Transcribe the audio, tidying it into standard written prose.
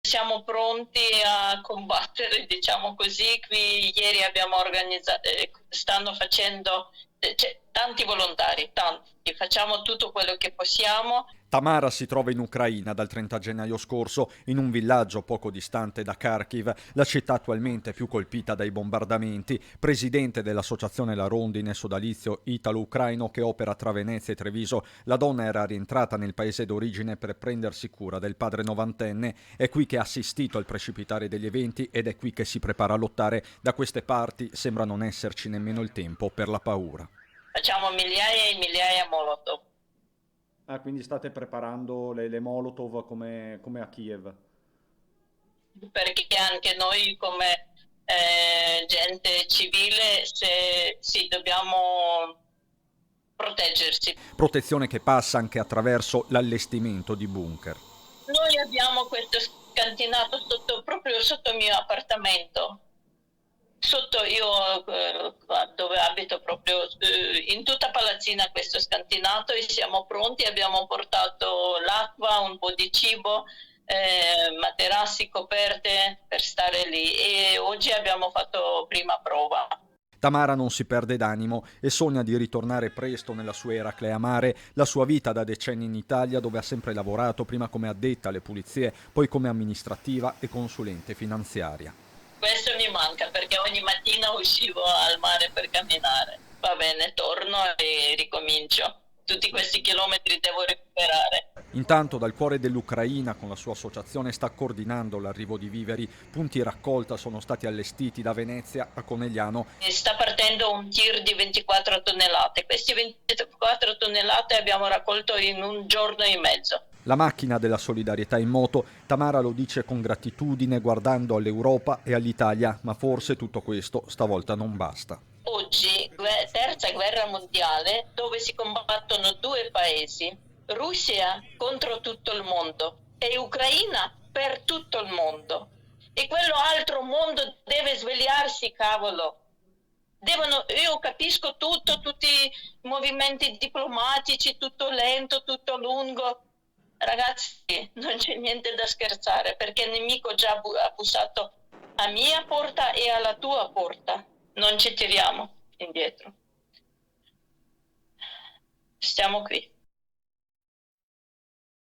siamo pronti a combattere, diciamo così. Qui ieri abbiamo organizzato, stanno facendo tanti volontari, tanti, facciamo tutto quello che possiamo. Tamara si trova in Ucraina dal 30 gennaio scorso, in un villaggio poco distante da Kharkiv, la città attualmente più colpita dai bombardamenti. Presidente dell'associazione La Rondine sodalizio italo-ucraino che opera tra Venezia e Treviso, la donna era rientrata nel paese d'origine per prendersi cura del padre novantenne. È qui che ha assistito al precipitare degli eventi ed è qui che si prepara a lottare. Da queste parti sembra non esserci nemmeno il tempo per la paura. Facciamo migliaia e migliaia Molotov. Ah, quindi state preparando le Molotov come a Kiev. Perché anche noi come gente civile sì, dobbiamo proteggersi. Protezione che passa anche attraverso l'allestimento di bunker. Noi abbiamo questo scantinato proprio sotto il mio appartamento. Sotto io dove abito proprio in tutta Palazzina questo scantinato e siamo pronti, abbiamo portato l'acqua, un po' di cibo, materassi, coperte per stare lì e oggi abbiamo fatto prima prova. Tamara non si perde d'animo e sogna di ritornare presto nella sua Eracle Amare, la sua vita da decenni in Italia dove ha sempre lavorato, prima come addetta alle pulizie, poi come amministrativa e consulente finanziaria. Questo mi manca perché ogni mattina uscivo al mare per camminare. Va bene, torno e ricomincio. Tutti questi chilometri devo recuperare. Intanto dal cuore dell'Ucraina con la sua associazione sta coordinando l'arrivo di viveri, punti raccolta sono stati allestiti da Venezia a Conegliano. E sta partendo un tir di 24 tonnellate. Questi 24 tonnellate abbiamo raccolto in un giorno e mezzo. La macchina della solidarietà in moto, Tamara lo dice con gratitudine guardando all'Europa e all'Italia, ma forse tutto questo stavolta non basta. Oggi, terza guerra mondiale, dove si combattono due paesi, Russia contro tutto il mondo e Ucraina per tutto il mondo. E quello altro mondo deve svegliarsi, cavolo. Io capisco tutto, tutti i movimenti diplomatici, tutto lento, tutto lungo. Ragazzi, non c'è niente da scherzare perché il nemico già ha bussato a mia porta e alla tua porta. Non ci tiriamo indietro. Stiamo qui.